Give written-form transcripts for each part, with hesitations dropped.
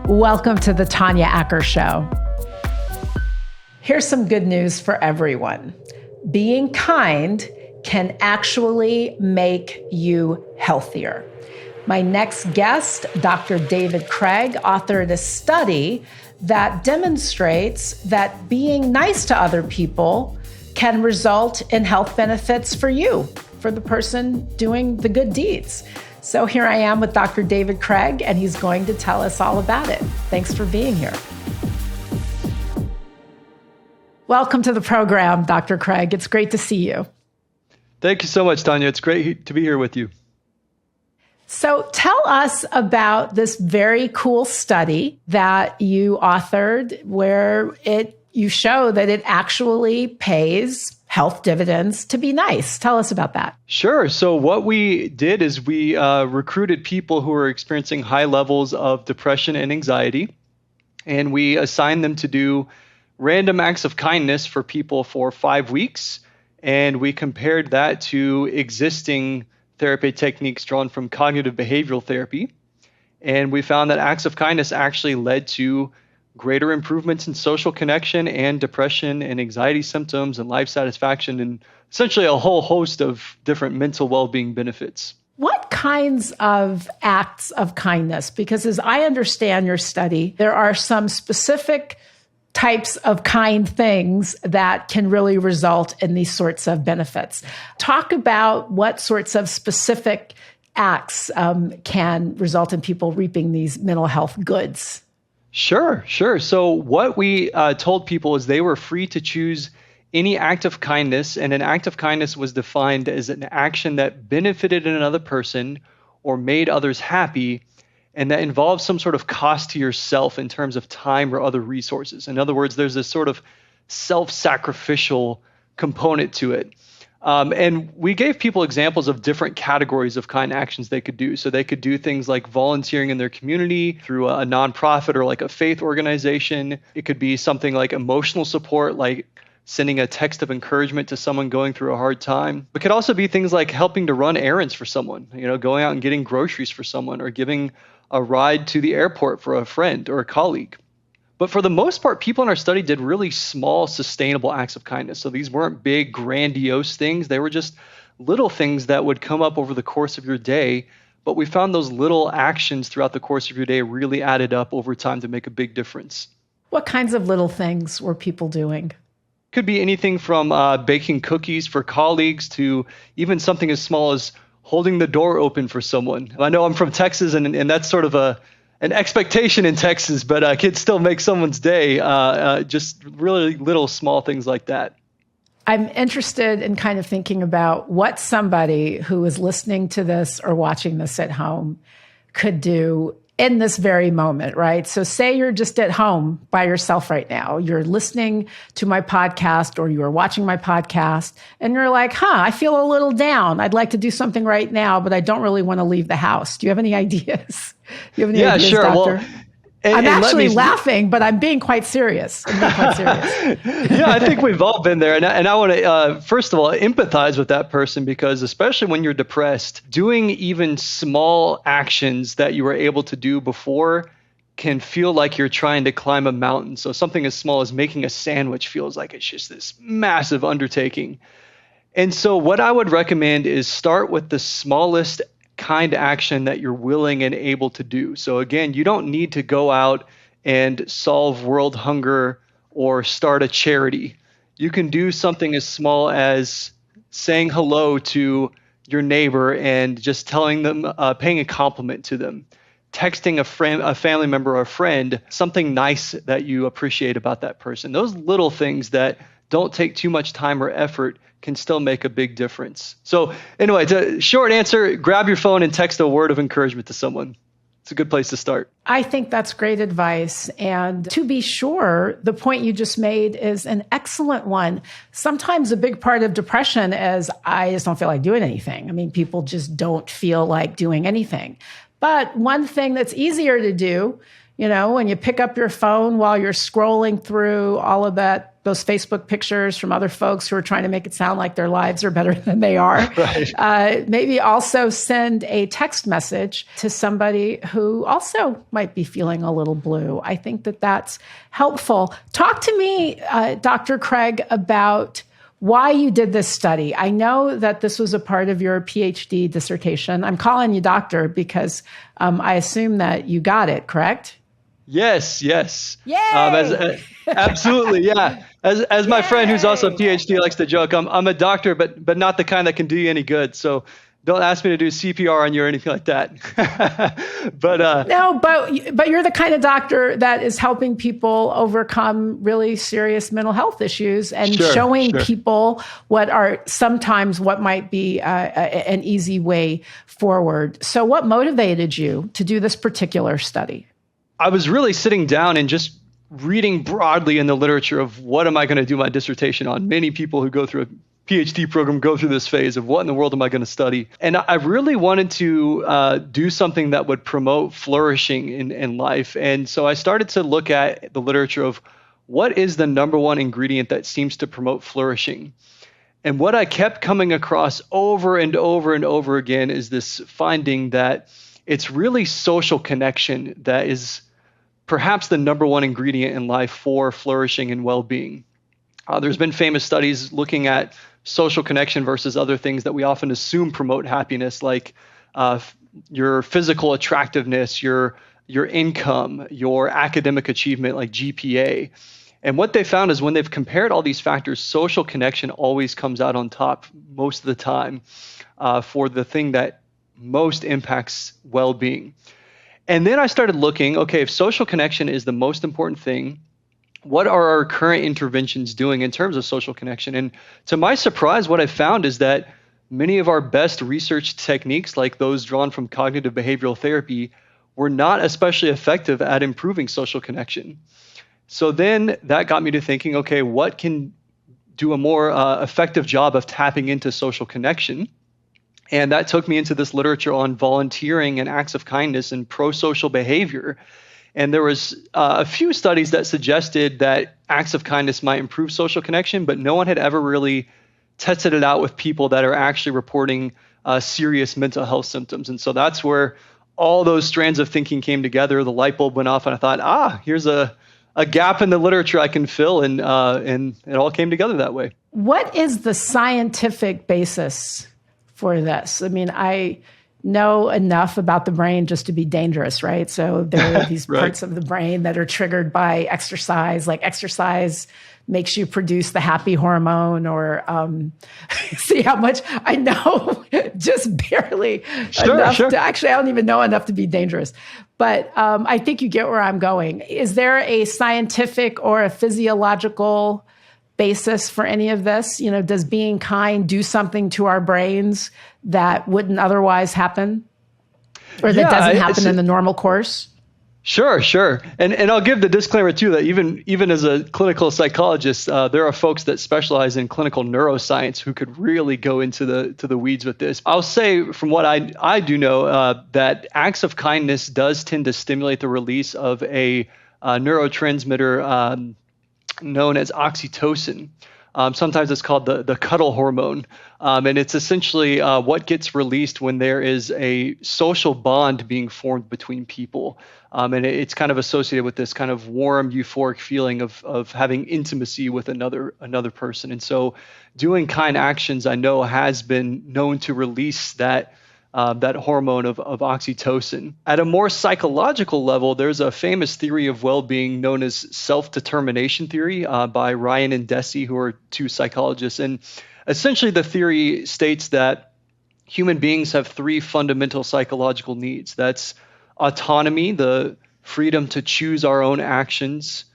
Welcome to the Tanya Acker Show. Here's some good news for everyone. Being kind can actually make you healthier. My next guest, Dr. David Cregg, authored a study that demonstrates that being nice to other people can result in health benefits for you, for the person doing the good deeds. So here I am with Dr. David Cregg, and he's going to tell us all about it. Thanks for being here. Welcome to the program, Dr. Cregg. It's great to see you. Thank you so much, Tanya. It's great to be here with you. So tell us about this very cool study that you authored where you show that it actually pays health dividends to be nice. Tell us about that. Sure. So what we did is we recruited people who were experiencing high levels of depression and anxiety, and we assigned them to do random acts of kindness for people for 5 weeks. And we compared that to existing therapy techniques drawn from cognitive behavioral therapy. And we found that acts of kindness actually led to greater improvements in social connection and depression and anxiety symptoms and life satisfaction and essentially a whole host of different mental well-being benefits. What kinds of acts of kindness? Because as I understand your study, there are some specific types of kind things that can really result in these sorts of benefits. Talk about what sorts of specific acts can result in people reaping these mental health goods. Sure. So what we told people is they were free to choose any act of kindness, and an act of kindness was defined as an action that benefited another person or made others happy, and that involves some sort of cost to yourself in terms of time or other resources. In other words, there's this sort of self-sacrificial component to it. And we gave people examples of different categories of kind actions they could do. So they could do things like volunteering in their community through a nonprofit or like a faith organization. It could be something like emotional support, like sending a text of encouragement to someone going through a hard time. It could also be things like helping to run errands for someone, going out and getting groceries for someone or giving a ride to the airport for a friend or a colleague. But for the most part, people in our study did really small, sustainable acts of kindness. So these weren't big, grandiose things. They were just little things that would come up over the course of your day. But we found those little actions throughout the course of your day really added up over time to make a big difference. What kinds of little things were people doing? Could be anything from baking cookies for colleagues to even something as small as holding the door open for someone. I know I'm from Texas, and that's sort of an expectation in Texas, but kids still make someone's day, just really little small things like that. I'm interested in kind of thinking about what somebody who is listening to this or watching this at home could do in this very moment, right? So say you're just at home by yourself right now. You're listening to my podcast or you're watching my podcast and you're like, I feel a little down. I'd like to do something right now, but I don't really want to leave the house. Do you have any ideas? Yeah, sure. Doctor? Well, I'm actually laughing, but I'm being quite serious. Yeah, I think we've all been there. And I want to, first of all, empathize with that person, because especially when you're depressed, doing even small actions that you were able to do before can feel like you're trying to climb a mountain. So something as small as making a sandwich feels like it's just this massive undertaking. And so what I would recommend is start with the smallest kind action that you're willing and able to do. So again, you don't need to go out and solve world hunger or start a charity. You can do something as small as saying hello to your neighbor and just telling them, paying a compliment to them, texting a friend, a family member or a friend, something nice that you appreciate about that person. Those little things that don't take too much time or effort can still make a big difference. So anyway, the short answer, grab your phone and text a word of encouragement to someone. It's a good place to start. I think that's great advice. And to be sure, the point you just made is an excellent one. Sometimes a big part of depression is I just don't feel like doing anything. I mean, people just don't feel like doing anything. But one thing that's easier to do When you pick up your phone while you're scrolling through all of those Facebook pictures from other folks who are trying to make it sound like their lives are better than they are. Right. Maybe also send a text message to somebody who also might be feeling a little blue. I think that that's helpful. Talk to me, Dr. Cregg, about why you did this study. I know that this was a part of your PhD dissertation. I'm calling you doctor because I assume that you got it, correct? Yes. Yay! Absolutely, yeah. As my friend who's also a PhD likes to joke, I'm a doctor, but not the kind that can do you any good. So don't ask me to do CPR on you or anything like that. No, but you're the kind of doctor that is helping people overcome really serious mental health issues and showing people what might be an easy way forward. So what motivated you to do this particular study? I was really sitting down and just reading broadly in the literature of what am I going to do my dissertation on. Many people who go through a PhD program go through this phase of what in the world am I going to study? And I really wanted to do something that would promote flourishing in life. And so I started to look at the literature of what is the number one ingredient that seems to promote flourishing. And what I kept coming across over and over and over again is this finding that it's really social connection that is perhaps the number one ingredient in life for flourishing and well-being. There's been famous studies looking at social connection versus other things that we often assume promote happiness, like your physical attractiveness, your income, your academic achievement, like GPA. And what they found is when they've compared all these factors, social connection always comes out on top most of the time for the thing that most impacts well-being. And then I started looking, okay, if social connection is the most important thing, what are our current interventions doing in terms of social connection? And to my surprise, what I found is that many of our best research techniques, like those drawn from cognitive behavioral therapy, were not especially effective at improving social connection. So then that got me to thinking, okay, what can do a more effective job of tapping into social connection? And that took me into this literature on volunteering and acts of kindness and pro-social behavior. And there was a few studies that suggested that acts of kindness might improve social connection, but no one had ever really tested it out with people that are actually reporting serious mental health symptoms. And so that's where all those strands of thinking came together. The light bulb went off, and I thought, here's a gap in the literature I can fill, and it all came together that way. What is the scientific basis for this? I mean, I know enough about the brain just to be dangerous, right? So there are these right. parts of the brain that are triggered by exercise, like exercise makes you produce the happy hormone, or see how much I know, just barely enough to, actually, I don't even know enough to be dangerous. But I think you get where I'm going. Is there a scientific or a physiological basis for any of this? Does being kind do something to our brains that wouldn't otherwise happen, or that doesn't happen in the normal course? Sure. And I'll give the disclaimer too that even as a clinical psychologist, there are folks that specialize in clinical neuroscience who could really go into the weeds with this. I'll say from what I do know that acts of kindness does tend to stimulate the release of a neurotransmitter known as oxytocin. Sometimes it's called the cuddle hormone. And it's essentially what gets released when there is a social bond being formed between people. And it's kind of associated with this kind of warm, euphoric feeling of having intimacy with another person. And so doing kind actions, I know, has been known to release that hormone of oxytocin. At a more psychological level, there's a famous theory of well-being known as self-determination theory by Ryan and Deci, who are two psychologists. And essentially the theory states that human beings have three fundamental psychological needs. That's autonomy, the freedom to choose our own actions;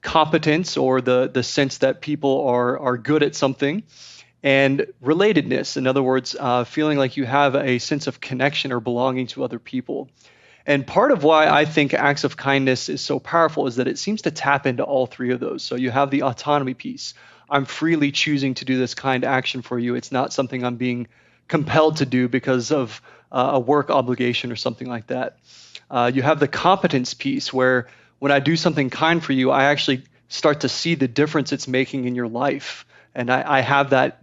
competence, or the sense that people are good at something; and relatedness. In other words, feeling like you have a sense of connection or belonging to other people. And part of why I think acts of kindness is so powerful is that it seems to tap into all three of those. So you have the autonomy piece. I'm freely choosing to do this kind action for you. It's not something I'm being compelled to do because of a work obligation or something like that. You have the competence piece where when I do something kind for you, I actually start to see the difference it's making in your life. And I have that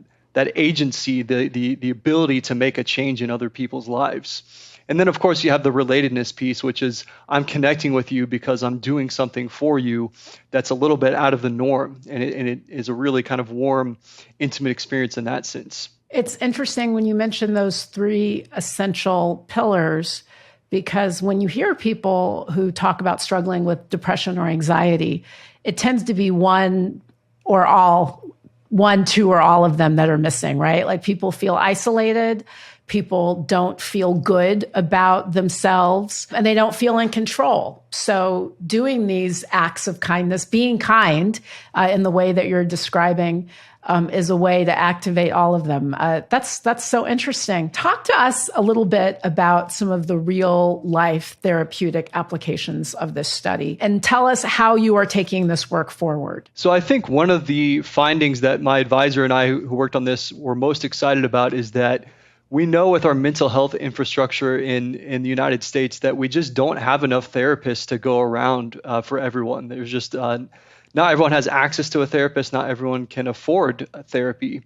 agency, the ability to make a change in other people's lives. And then, of course, you have the relatedness piece, which is I'm connecting with you because I'm doing something for you that's a little bit out of the norm. And it is a really kind of warm, intimate experience in that sense. It's interesting when you mention those three essential pillars, because when you hear people who talk about struggling with depression or anxiety, it tends to be one, two, or all of them that are missing, right? Like people feel isolated. People don't feel good about themselves and they don't feel in control. So doing these acts of kindness, being kind in the way that you're describing is a way to activate all of them. That's so interesting. Talk to us a little bit about some of the real life therapeutic applications of this study and tell us how you are taking this work forward. So I think one of the findings that my advisor and I who worked on this were most excited about is that we know with our mental health infrastructure in the United States that we just don't have enough therapists to go around for everyone. There's just not everyone has access to a therapist. Not everyone can afford therapy.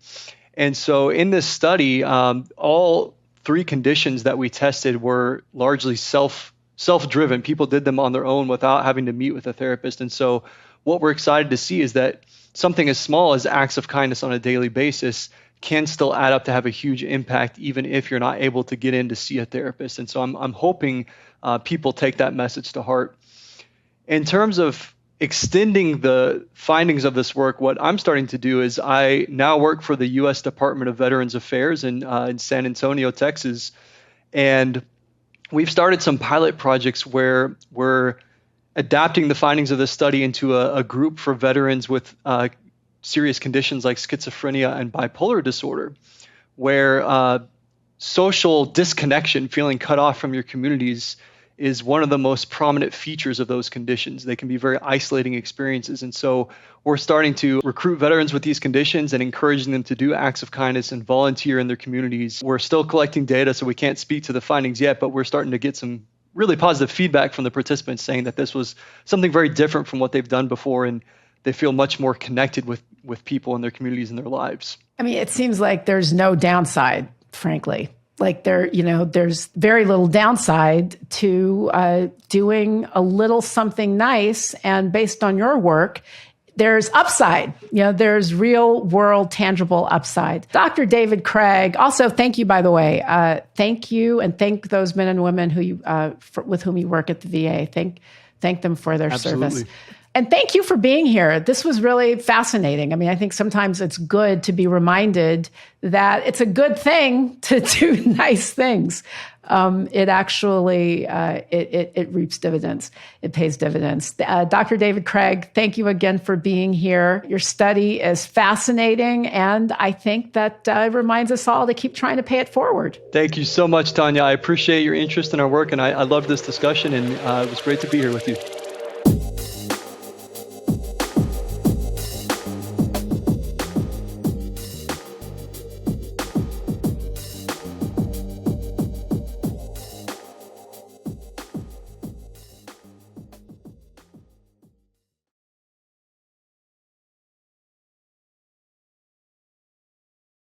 And so in this study, all three conditions that we tested were largely self-driven. People did them on their own without having to meet with a therapist. And so what we're excited to see is that something as small as acts of kindness on a daily basis can still add up to have a huge impact, even if you're not able to get in to see a therapist. And so I'm hoping people take that message to heart. In terms of extending the findings of this work, what I'm starting to do is I now work for the U.S. Department of Veterans Affairs in San Antonio, Texas. And we've started some pilot projects where we're adapting the findings of this study into a group for veterans with serious conditions like schizophrenia and bipolar disorder, where social disconnection, feeling cut off from your communities, is one of the most prominent features of those conditions. They can be very isolating experiences. And so we're starting to recruit veterans with these conditions and encouraging them to do acts of kindness and volunteer in their communities. We're still collecting data, so we can't speak to the findings yet, but we're starting to get some really positive feedback from the participants saying that this was something very different from what they've done before, and they feel much more connected with people in their communities and their lives. I mean, it seems like there's no downside, frankly. Like there's very little downside to doing a little something nice. And based on your work, there's upside. There's real world tangible upside. Dr. David Cregg, also thank you, by the way. Thank you, and thank those men and women with whom you work at the VA. Thank them for their service. And thank you for being here. This was really fascinating. I mean, I think sometimes it's good to be reminded that it's a good thing to do nice things. It actually, it reaps dividends. It pays dividends. Dr. David Cregg, thank you again for being here. Your study is fascinating, and I think that reminds us all to keep trying to pay it forward. Thank you so much, Tanya. I appreciate your interest in our work, and I love this discussion, and it was great to be here with you.